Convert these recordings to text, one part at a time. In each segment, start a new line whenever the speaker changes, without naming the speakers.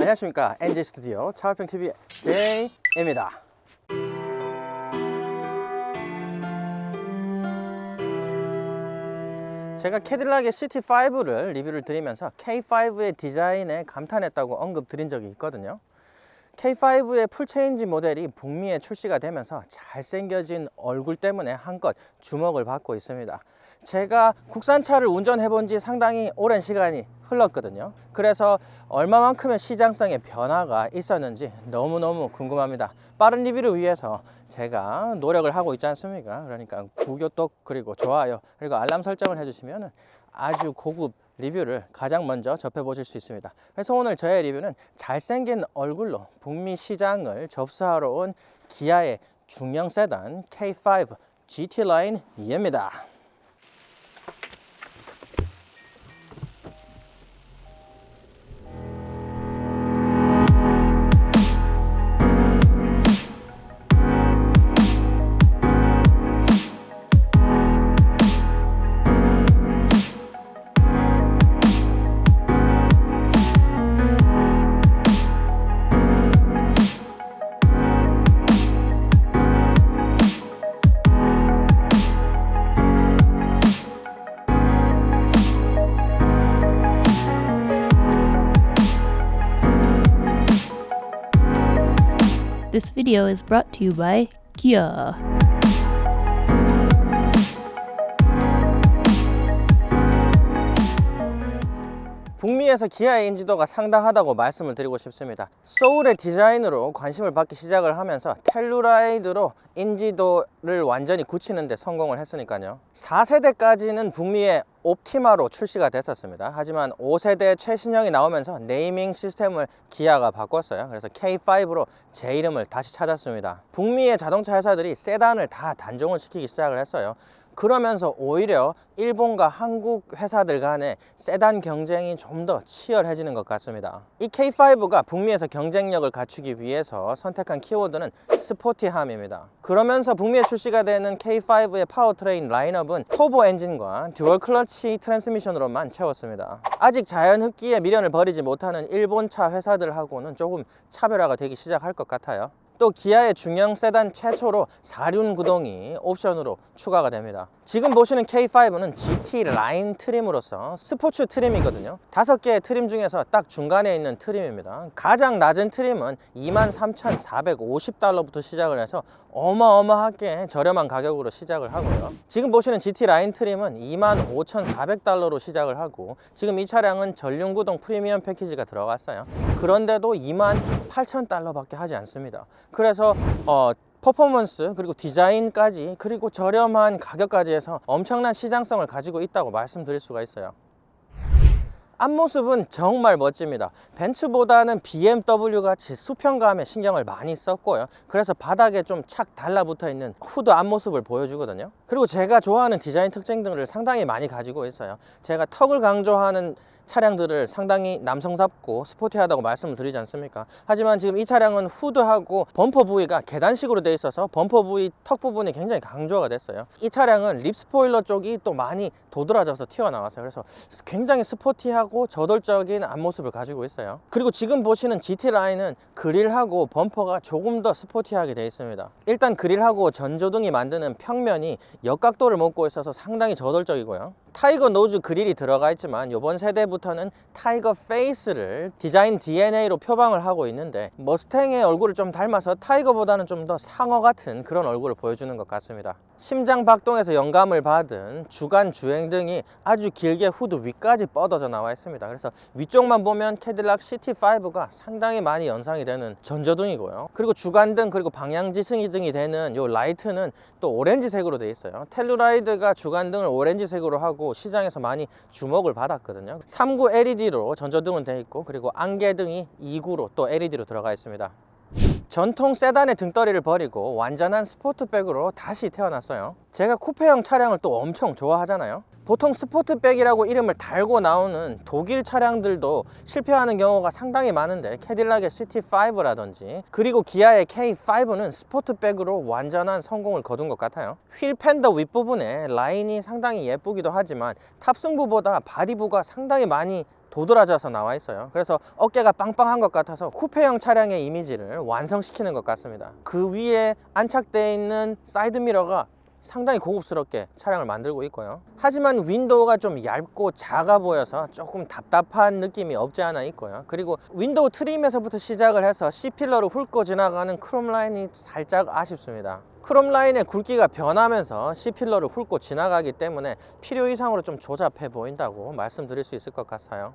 안녕하십니까, NG 스튜디오 차우평TV 제이입니다. 제가 캐딜락의 CT5를 리뷰를 드리면서 K5의 디자인에 감탄했다고 언급 드린 적이 있거든요. K5의 풀체인지 모델이 북미에 출시가 되면서 잘생겨진 얼굴 때문에 한껏 주목을 받고 있습니다. 제가 국산차를 운전해 본 지 상당히 오랜 시간이 흘렀거든요. 그래서 얼마만큼의 시장성의 변화가 있었는지 너무너무 궁금합니다. 빠른 리뷰를 위해서 제가 노력을 하고 있지 않습니까? 그러니까 구독 그리고 좋아요 그리고 알람 설정을 해주시면 아주 고급 리뷰를 가장 먼저 접해보실 수 있습니다. 그래서 오늘 저의 리뷰는 잘생긴 얼굴로 북미 시장을 접수하러 온 기아의 중형 세단 K5 GT 라인 E입니다.
This video is brought to you by Kia.
북미에서 기아의 인지도가 상당하다고 말씀을 드리고 싶습니다. 소울의 디자인으로 관심을 받기 시작을 하면서 텔루라이드로 인지도를 완전히 굳히는 데 성공을 했으니까요. 4세대까지는 북미의 옵티마로 출시가 됐었습니다. 하지만 5세대 최신형이 나오면서 네이밍 시스템을 기아가 바꿨어요. 그래서 K5로 제 이름을 다시 찾았습니다. 북미의 자동차 회사들이 세단을 다 단종을 시키기 시작을 했어요. 그러면서 오히려 일본과 한국 회사들 간의 세단 경쟁이 좀 더 치열해지는 것 같습니다. 이 K5가 북미에서 경쟁력을 갖추기 위해서 선택한 키워드는 스포티함입니다. 그러면서 북미에 출시가 되는 K5의 파워트레인 라인업은 터보 엔진과 듀얼 클러치 트랜스미션으로만 채웠습니다. 아직 자연 흡기에 미련을 버리지 못하는 일본차 회사들하고는 조금 차별화가 되기 시작할 것 같아요. 또 기아의 중형 세단 최초로 4륜 구동이 옵션으로 추가가 됩니다. 지금 보시는 K5는 GT 라인 트림으로서 스포츠 트림이거든요. 5개의 트림 중에서 딱 중간에 있는 트림입니다. 가장 낮은 트림은 23,450달러부터 시작을 해서 어마어마하게 저렴한 가격으로 시작을 하고요. 지금 보시는 GT 라인 트림은 25,400달러로 시작을 하고, 지금 이 차량은 전륜구동 프리미엄 패키지가 들어갔어요. 그런데도 28,000달러 밖에 하지 않습니다. 그래서 퍼포먼스 그리고 디자인까지 그리고 저렴한 가격까지 해서 엄청난 시장성을 가지고 있다고 말씀드릴 수가 있어요. 앞모습은 정말 멋집니다. 벤츠보다는 BMW 같이 수평감에 신경을 많이 썼고요. 그래서 바닥에 좀 착 달라붙어 있는 후드 앞모습을 보여주거든요. 그리고 제가 좋아하는 디자인 특징들을 상당히 많이 가지고 있어요. 제가 턱을 강조하는 차량들을 상당히 남성답고 스포티하다고 말씀을 드리지 않습니까? 하지만 지금 이 차량은 후드하고 범퍼 부위가 계단식으로 되어 있어서 범퍼 부위 턱 부분이 굉장히 강조가 됐어요. 이 차량은 립 스포일러 쪽이 또 많이 도드라져서 튀어나왔어요. 그래서 굉장히 스포티하고 저돌적인 앞모습을 가지고 있어요. 그리고 지금 보시는 GT 라인은 그릴하고 범퍼가 조금 더 스포티하게 되어 있습니다. 일단 그릴하고 전조등이 만드는 평면이 역각도를 먹고 있어서 상당히 저돌적이고요. 타이거 노즈 그릴이 들어가 있지만 이번 세대부터는 타이거 페이스를 디자인 DNA로 표방을 하고 있는데, 머스탱의 얼굴을 좀 닮아서 타이거보다는 좀 더 상어 같은 그런 얼굴을 보여주는 것 같습니다. 심장 박동에서 영감을 받은 주간 주행등이 아주 길게 후드 위까지 뻗어져 나와 있습니다. 그래서 위쪽만 보면 캐딜락 CT5가 상당히 많이 연상이 되는 전조등이고요. 그리고 주간등 그리고 방향지승이 등이 되는 이 라이트는 또 오렌지색으로 되어 있어요. 텔루라이드가 주간등을 오렌지색으로 하고 시장에서 많이 주목을 받았거든요. 3구 LED로 전조등은 되어 있고, 그리고 안개등이 2구로 또 LED로 들어가 있습니다. 전통 세단의 등떠리를 버리고 완전한 스포트백으로 다시 태어났어요. 제가 쿠페형 차량을 또 엄청 좋아하잖아요. 보통 스포트백이라고 이름을 달고 나오는 독일 차량들도 실패하는 경우가 상당히 많은데, 캐딜락의 CT5라든지 그리고 기아의 K5는 스포트백으로 완전한 성공을 거둔 것 같아요. 휠 팬더 윗부분에 라인이 상당히 예쁘기도 하지만 탑승부보다 바디부가 상당히 많이 도드라져서 나와 있어요. 그래서 어깨가 빵빵한 것 같아서 쿠페형 차량의 이미지를 완성시키는 것 같습니다. 그 위에 안착되어 있는 사이드미러가 상당히 고급스럽게 차량을 만들고 있고요. 하지만 윈도우가 좀 얇고 작아 보여서 조금 답답한 느낌이 없지 않아 있고요. 그리고 윈도우 트림에서부터 시작을 해서 C필러로 훑고 지나가는 크롬 라인이 살짝 아쉽습니다. 크롬 라인의 굵기가 변하면서 C필러를 훑고 지나가기 때문에 필요 이상으로 좀 조잡해 보인다고 말씀드릴 수 있을 것 같아요.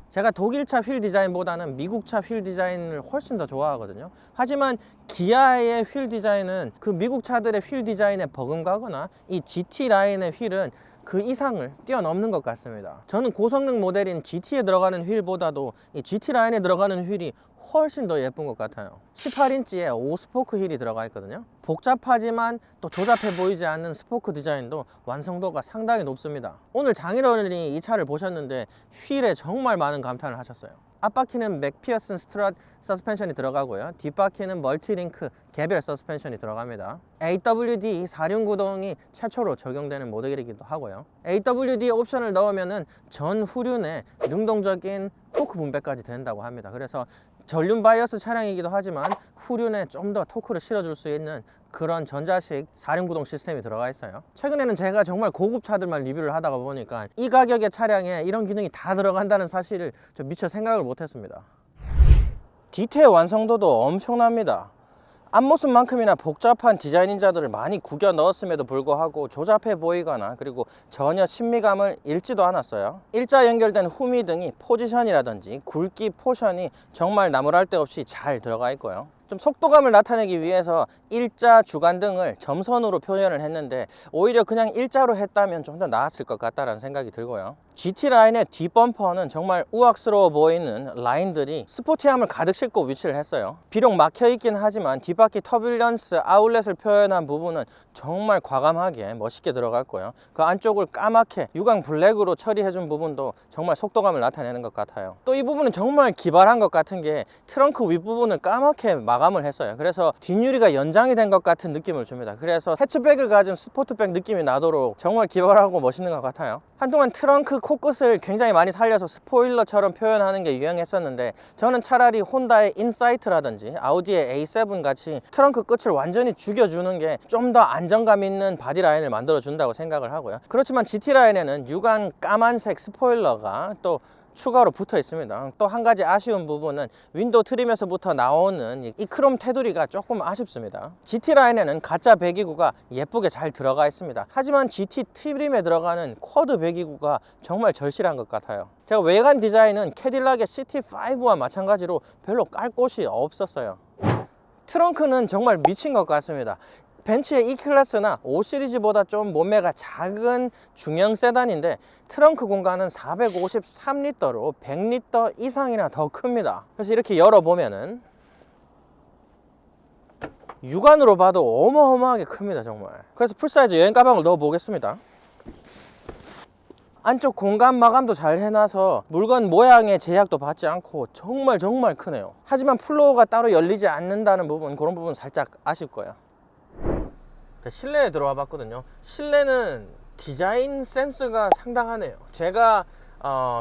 제가 독일차 휠 디자인보다는 미국차 휠 디자인을 훨씬 더 좋아하거든요. 하지만 기아의 휠 디자인은 그 미국 차들의 휠 디자인에 버금가거나 이 GT 라인의 휠은 그 이상을 뛰어넘는 것 같습니다. 저는 고성능 모델인 GT에 들어가는 휠보다도 이 GT 라인에 들어가는 휠이 훨씬 더 예쁜 것 같아요. 18인치에 5스포크 휠이 들어가 있거든요. 복잡하지만 또 조잡해 보이지 않는 스포크 디자인도 완성도가 상당히 높습니다. 오늘 장인어른이 이 차를 보셨는데 휠에 정말 많은 감탄을 하셨어요. 앞바퀴는 맥피어슨 스트럿 서스펜션이 들어가고요. 뒷바퀴는 멀티링크 개별 서스펜션이 들어갑니다. AWD 4륜구동이 최초로 적용되는 모델이기도 하고요. AWD 옵션을 넣으면은 전 후륜에 능동적인 토크 분배까지 된다고 합니다. 그래서 전륜 바이어스 차량이기도 하지만 후륜에 좀 더 토크를 실어줄 수 있는 그런 전자식 4륜구동 시스템이 들어가 있어요. 최근에는 제가 정말 고급 차들만 리뷰를 하다가 보니까 이 가격의 차량에 이런 기능이 다 들어간다는 사실을 좀 미처 생각을 못했습니다. 디테일 완성도도 엄청납니다. 앞모습만큼이나 복잡한 디자인자들을 많이 구겨 넣었음에도 불구하고 조잡해 보이거나 그리고 전혀 친미감을 잃지도 않았어요. 일자 연결된 후미등이 포지션이라든지 굵기 포션이 정말 나무랄 데 없이 잘 들어가 있고요. 좀 속도감을 나타내기 위해서 일자 주간등을 점선으로 표현을 했는데 오히려 그냥 일자로 했다면 좀 더 나았을 것 같다는 생각이 들고요. GT 라인의 뒷범퍼는 정말 우악스러워 보이는 라인들이 스포티함을 가득 싣고 위치를 했어요. 비록 막혀 있긴 하지만 뒷바퀴 터뷸런스 아울렛을 표현한 부분은 정말 과감하게 멋있게 들어갔고요. 그 안쪽을 까맣게 유광 블랙으로 처리해준 부분도 정말 속도감을 나타내는 것 같아요. 또 이 부분은 정말 기발한 것 같은 게 트렁크 윗부분을 까맣게 마감을 했어요. 그래서 뒷유리가 연장이 된 것 같은 느낌을 줍니다. 그래서 해치백을 가진 스포트백 느낌이 나도록 정말 기발하고 멋있는 것 같아요. 한동안 트렁크 코끝을 굉장히 많이 살려서 스포일러처럼 표현하는 게 유행했었는데 저는 차라리 혼다의 인사이트라든지 아우디의 A7 같이 트렁크 끝을 완전히 죽여주는 게 좀 더 안정감 있는 바디 라인을 만들어 준다고 생각을 하고요. 그렇지만 GT 라인에는 유광 까만색 스포일러가 또 추가로 붙어 있습니다. 또 한 가지 아쉬운 부분은 윈도우 트림에서부터 나오는 이 크롬 테두리가 조금 아쉽습니다. GT 라인에는 가짜 배기구가 예쁘게 잘 들어가 있습니다. 하지만 GT 트림에 들어가는 쿼드 배기구가 정말 절실한 것 같아요. 제가 외관 디자인은 캐딜락의 CT5와 마찬가지로 별로 깔 곳이 없었어요. 트렁크는 정말 미친 것 같습니다. 벤츠의 E클래스나 5시리즈보다 좀 몸매가 작은 중형 세단인데 트렁크 공간은 453리터로 100리터 이상이나 더 큽니다. 그래서 이렇게 열어보면은 육안으로 봐도 어마어마하게 큽니다 정말. 그래서 풀사이즈 여행 가방을 넣어 보겠습니다. 안쪽 공간 마감도 잘 해놔서 물건 모양의 제약도 받지 않고 정말 크네요. 하지만 플로어가 따로 열리지 않는다는 부분, 그런 부분 살짝 아쉽고요. 실내에 들어와 봤거든요. 실내는 디자인 센스가 상당하네요. 제가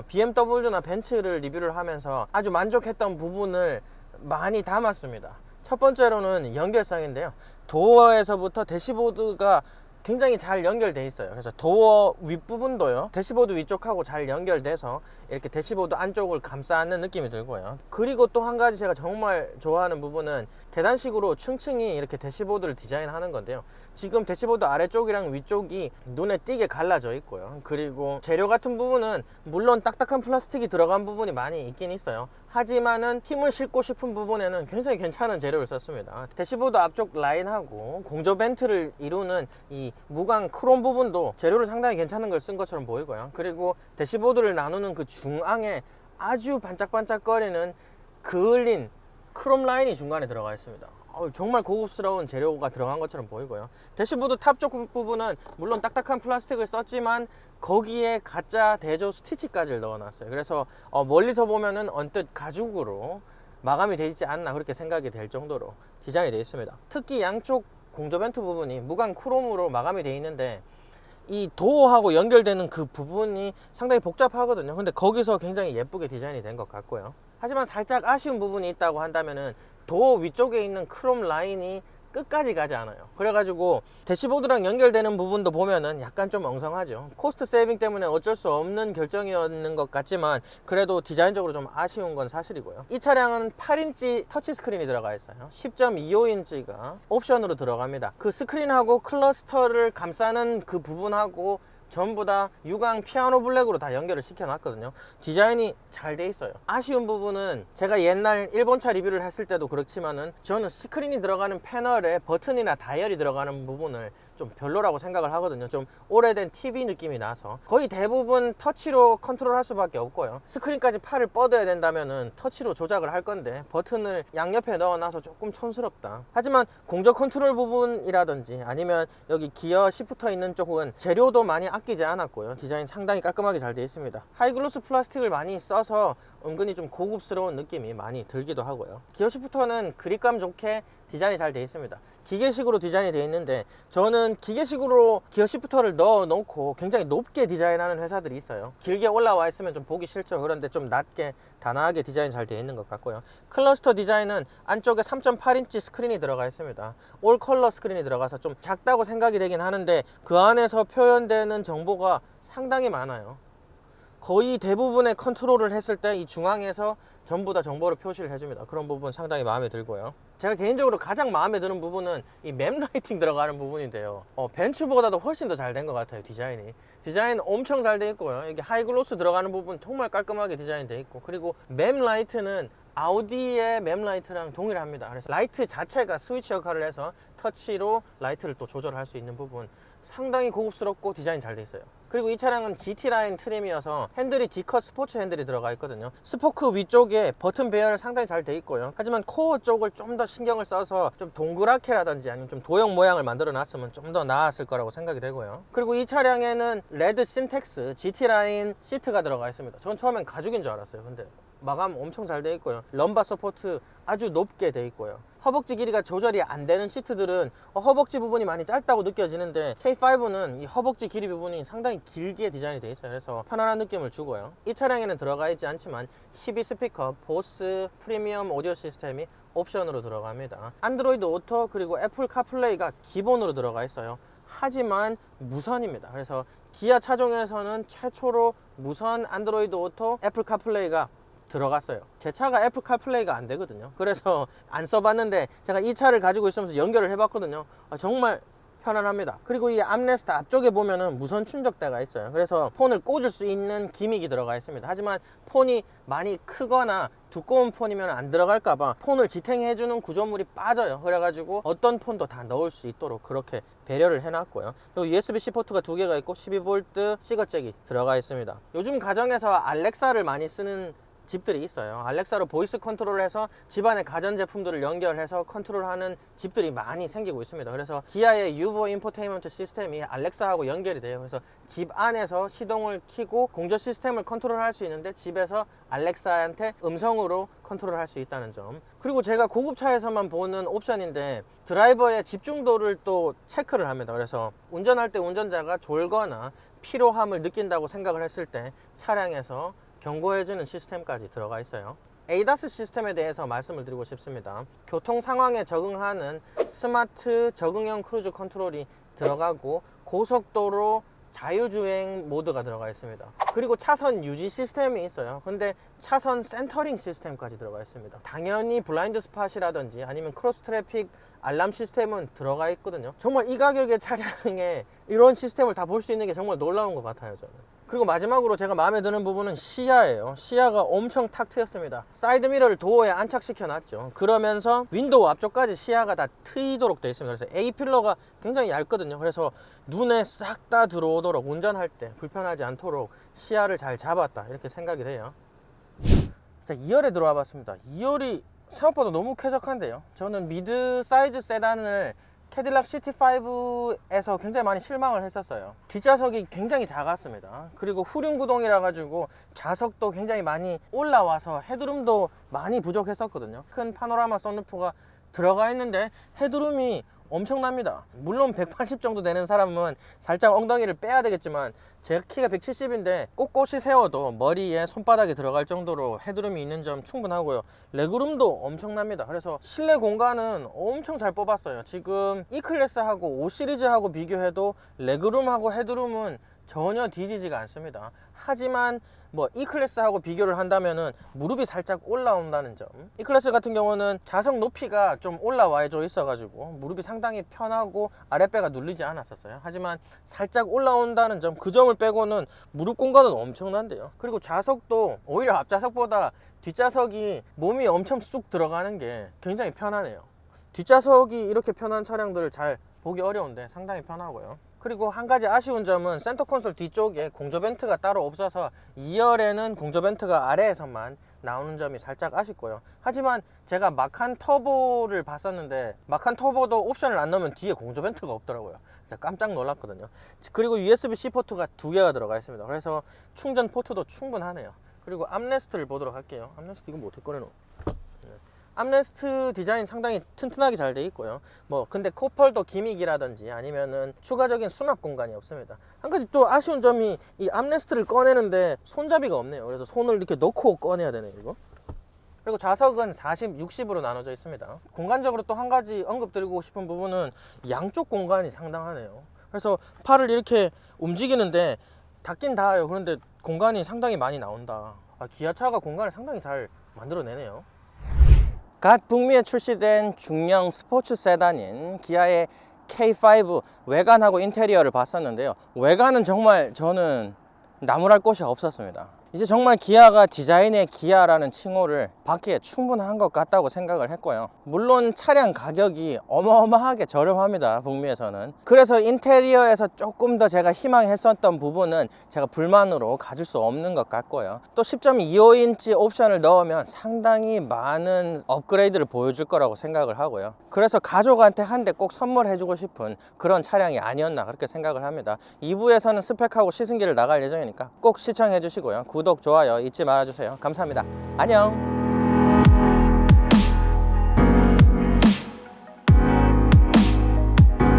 BMW나 벤츠를 리뷰를 하면서 아주 만족했던 부분을 많이 담았습니다. 첫 번째로는 연결성인데요. 도어에서부터 대시보드가 굉장히 잘 연결돼 있어요. 그래서 도어 윗부분도요, 대시보드 위쪽하고 잘 연결돼서 이렇게 대시보드 안쪽을 감싸는 느낌이 들고요. 그리고 또 한 가지 제가 정말 좋아하는 부분은 계단식으로 층층이 이렇게 대시보드를 디자인하는 건데요. 지금 대시보드 아래쪽이랑 위쪽이 눈에 띄게 갈라져 있고요. 그리고 재료 같은 부분은 물론 딱딱한 플라스틱이 들어간 부분이 많이 있긴 있어요. 하지만은 힘을 싣고 싶은 부분에는 굉장히 괜찮은 재료를 썼습니다. 대시보드 앞쪽 라인하고 공조 벤트를 이루는 이 무광 크롬 부분도 재료를 상당히 괜찮은 걸 쓴 것처럼 보이고요. 그리고 대시보드를 나누는 그 중앙에 아주 반짝반짝거리는 그을린 크롬 라인이 중간에 들어가 있습니다. 정말 고급스러운 재료가 들어간 것처럼 보이고요. 대시보드 탑 쪽 부분은 물론 딱딱한 플라스틱을 썼지만 거기에 가짜 대조 스티치까지 넣어놨어요. 그래서 멀리서 보면은 언뜻 가죽으로 마감이 되어 있지 않나 그렇게 생각이 될 정도로 디자인이 되어 있습니다. 특히 양쪽 공조 벤트 부분이 무광 크롬으로 마감이 되어 있는데 이 도어하고 연결되는 그 부분이 상당히 복잡하거든요. 근데 거기서 굉장히 예쁘게 디자인이 된 것 같고요. 하지만 살짝 아쉬운 부분이 있다고 한다면은 도어 위쪽에 있는 크롬 라인이 끝까지 가지 않아요. 그래가지고 대시보드랑 연결되는 부분도 보면은 약간 좀 엉성하죠. 코스트 세이빙 때문에 어쩔 수 없는 결정이었는 것 같지만 그래도 디자인적으로 좀 아쉬운 건 사실이고요. 이 차량은 8인치 터치스크린이 들어가 있어요. 10.25인치가 옵션으로 들어갑니다. 그 스크린하고 클러스터를 감싸는 그 부분하고 전부 다 유광 피아노 블랙으로 다 연결을 시켜 놨거든요. 디자인이 잘 돼 있어요. 아쉬운 부분은 제가 옛날 일본차 리뷰를 했을 때도 그렇지만은 저는 스크린이 들어가는 패널에 버튼이나 다이얼이 들어가는 부분을 좀 별로라고 생각을 하거든요. 좀 오래된 TV 느낌이 나서 거의 대부분 터치로 컨트롤할 수밖에 없고요. 스크린까지 팔을 뻗어야 된다면은 터치로 조작을 할 건데 버튼을 양옆에 넣어놔서 조금 촌스럽다. 하지만 공조 컨트롤 부분이라든지 아니면 여기 기어 시프터 있는 쪽은 재료도 많이 아끼지 않았고요. 디자인 상당히 깔끔하게 잘 되어 있습니다. 하이글로스 플라스틱을 많이 써서 은근히 좀 고급스러운 느낌이 많이 들기도 하고요. 기어 시프터는 그립감 좋게 디자인이 잘 되어 있습니다. 기계식으로 디자인이 되어 있는데 저는 기계식으로 기어 시프터를 넣어 놓고 굉장히 높게 디자인하는 회사들이 있어요. 길게 올라와 있으면 좀 보기 싫죠. 그런데 좀 낮게 단아하게 디자인 잘 되어 있는 것 같고요. 클러스터 디자인은 안쪽에 3.8인치 스크린이 들어가 있습니다. 올 컬러 스크린이 들어가서 좀 작다고 생각이 되긴 하는데 그 안에서 표현되는 정보가 상당히 많아요. 거의 대부분의 컨트롤을 했을 때 이 중앙에서 전부 다 정보를 표시를 해줍니다. 그런 부분 상당히 마음에 들고요. 제가 개인적으로 가장 마음에 드는 부분은 이 맵 라이팅 들어가는 부분인데요. 벤츠보다도 훨씬 더 잘 된 것 같아요. 디자인 엄청 잘 돼 있고요. 이게 하이글로스 들어가는 부분 정말 깔끔하게 디자인 돼 있고, 그리고 맵 라이트는 아우디의 맵 라이트랑 동일합니다. 그래서 라이트 자체가 스위치 역할을 해서 터치로 라이트를 또 조절할 수 있는 부분, 상당히 고급스럽고 디자인 잘 돼 있어요. 그리고 이 차량은 GT라인 트림이어서 핸들이 D컷 스포츠 핸들이 들어가 있거든요. 스포크 위쪽에 버튼 배열 상당히 잘 돼 있고요. 하지만 코어 쪽을 좀 더 신경을 써서 좀 동그랗게라든지 아니면 좀 도형 모양을 만들어 놨으면 좀 더 나았을 거라고 생각이 되고요. 그리고 이 차량에는 레드 신텍스 GT라인 시트가 들어가 있습니다. 전 처음엔 가죽인 줄 알았어요. 근데 마감 엄청 잘 돼 있고요. 럼바 서포트 아주 높게 돼 있고요. 허벅지 길이가 조절이 안 되는 시트들은 허벅지 부분이 많이 짧다고 느껴지는데 K5는 이 허벅지 길이 부분이 상당히 길게 디자인이 되어 있어요. 그래서 편안한 느낌을 주고요. 이 차량에는 들어가 있지 않지만 12스피커 보스 프리미엄 오디오 시스템이 옵션으로 들어갑니다. 안드로이드 오토 그리고 애플 카플레이가 기본으로 들어가 있어요. 하지만 무선입니다. 그래서 기아 차종에서는 최초로 무선 안드로이드 오토 애플 카플레이가 들어갔어요. 제 차가 애플 카플레이가 안 되거든요. 그래서 안 써봤는데 제가 이 차를 가지고 있으면서 연결을 해봤거든요. 정말 편안합니다. 그리고 이 암레스트 앞쪽에 보면은 무선 충전대가 있어요. 그래서 폰을 꽂을 수 있는 기믹이 들어가 있습니다. 하지만 폰이 많이 크거나 두꺼운 폰이면 안 들어갈까봐 폰을 지탱해주는 구조물이 빠져요. 그래가지고 어떤 폰도 다 넣을 수 있도록 그렇게 배려를 해놨고요. 그리고 USB-C 포트가 2개가 있고 12V 시거잭이 들어가 있습니다. 요즘 가정에서 알렉사를 많이 쓰는 집들이 있어요. 알렉사로 보이스 컨트롤을 해서 집안의 가전제품들을 연결해서 컨트롤하는 집들이 많이 생기고 있습니다. 그래서 기아의 유보 인포테인먼트 시스템이 알렉사하고 연결이 돼요. 그래서 집 안에서 시동을 켜고 공조 시스템을 컨트롤할 수 있는데 집에서 알렉사한테 음성으로 컨트롤할 수 있다는 점. 그리고 제가 고급차에서만 보는 옵션인데 드라이버의 집중도를 또 체크를 합니다. 그래서 운전할 때 운전자가 졸거나 피로함을 느낀다고 생각을 했을 때 차량에서 경고해주는 시스템까지 들어가 있어요. ADAS 시스템에 대해서 말씀을 드리고 싶습니다. 교통 상황에 적응하는 스마트 적응형 크루즈 컨트롤이 들어가고 고속도로 자율주행 모드가 들어가 있습니다. 그리고 차선 유지 시스템이 있어요. 근데 차선 센터링 시스템까지 들어가 있습니다. 당연히 블라인드 스팟이라든지 아니면 크로스 트래픽 알람 시스템은 들어가 있거든요. 정말 이 가격의 차량에 이런 시스템을 다 볼 수 있는 게 정말 놀라운 것 같아요, 저는. 그리고 마지막으로 제가 마음에 드는 부분은 시야예요. 시야가 엄청 탁 트였습니다. 사이드 미러를 도어에 안착시켜 놨죠. 그러면서 윈도우 앞쪽까지 시야가 다 트이도록 되어 있습니다. 그래서 A필러가 굉장히 얇거든요. 그래서 눈에 싹 다 들어오도록 운전할 때 불편하지 않도록 시야를 잘 잡았다 이렇게 생각이 돼요. 자, 2열에 들어와 봤습니다. 2열이 생각보다 너무 쾌적한데요. 저는 미드 사이즈 세단을 캐딜락 CT5에서 굉장히 많이 실망을 했었어요. 뒷좌석이 굉장히 작았습니다. 그리고 후륜 구동이라 가지고 좌석도 굉장히 많이 올라와서 헤드룸도 많이 부족했었거든요. 큰 파노라마 선루프가 들어가 있는데 헤드룸이 엄청납니다. 물론 180 정도 되는 사람은 살짝 엉덩이를 빼야 되겠지만 제 키가 170인데 꼿꼿이 세워도 머리에 손바닥이 들어갈 정도로 헤드룸이 있는 점 충분하고요. 레그룸도 엄청납니다. 그래서 실내 공간은 엄청 잘 뽑았어요. 지금 E클래스하고 5시리즈하고 비교해도 레그룸하고 헤드룸은 전혀 뒤지지가 않습니다. 하지만 뭐 E클래스하고 비교를 한다면은 무릎이 살짝 올라온다는 점. E클래스 같은 경우는 좌석 높이가 좀 올라와져 있어가지고 무릎이 상당히 편하고 아랫배가 눌리지 않았었어요. 하지만 살짝 올라온다는 점, 그 점을 빼고는 무릎 공간은 엄청난데요. 그리고 좌석도 오히려 앞좌석보다 뒷좌석이 몸이 엄청 쑥 들어가는 게 굉장히 편하네요. 뒷좌석이 이렇게 편한 차량들을 잘 보기 어려운데 상당히 편하고요. 그리고 한 가지 아쉬운 점은 센터 콘솔 뒤쪽에 공조 벤트가 따로 없어서 2열에는 공조 벤트가 아래에서만 나오는 점이 살짝 아쉽고요. 하지만 제가 마칸 터보를 봤었는데 마칸 터보도 옵션을 안 넣으면 뒤에 공조 벤트가 없더라고요. 그래서 깜짝 놀랐거든요. 그리고 USB-C 포트가 2개가 들어가 있습니다. 그래서 충전 포트도 충분하네요. 그리고 암레스트를 보도록 할게요. 암레스트 이거 뭐 어떻게 꺼내노? 암레스트 디자인 상당히 튼튼하게 잘 돼 있고요. 뭐 근데 코펄도 기믹이라든지 아니면은 추가적인 수납 공간이 없습니다. 한 가지 또 아쉬운 점이 이 암레스트를 꺼내는데 손잡이가 없네요. 그래서 손을 이렇게 넣고 꺼내야 되네요, 이거. 그리고 좌석은 40, 60으로 나눠져 있습니다. 공간적으로 또 한 가지 언급드리고 싶은 부분은 양쪽 공간이 상당하네요. 그래서 팔을 이렇게 움직이는데 닿긴 닿아요. 그런데 공간이 상당히 많이 나온다. 기아차가 공간을 상당히 잘 만들어내네요. 갓 북미에 출시된 중형 스포츠 세단인 기아의 K5 외관하고 인테리어를 봤었는데요. 외관은 정말 저는 나무랄 곳이 없었습니다. 이제 정말 기아가 디자인의 기아라는 칭호를 받기에 충분한 것 같다고 생각을 했고요. 물론 차량 가격이 어마어마하게 저렴합니다, 북미에서는. 그래서 인테리어에서 조금 더 제가 희망했었던 부분은 제가 불만으로 가질 수 없는 것 같고요. 또 10.25인치 옵션을 넣으면 상당히 많은 업그레이드를 보여줄 거라고 생각을 하고요. 그래서 가족한테 한 대 꼭 선물해주고 싶은 그런 차량이 아니었나 그렇게 생각을 합니다. 2부에서는 스펙하고 시승기를 나갈 예정이니까 꼭 시청해 주시고요. 구독, 좋아요 잊지 말아주세요. 감사합니다. 안녕.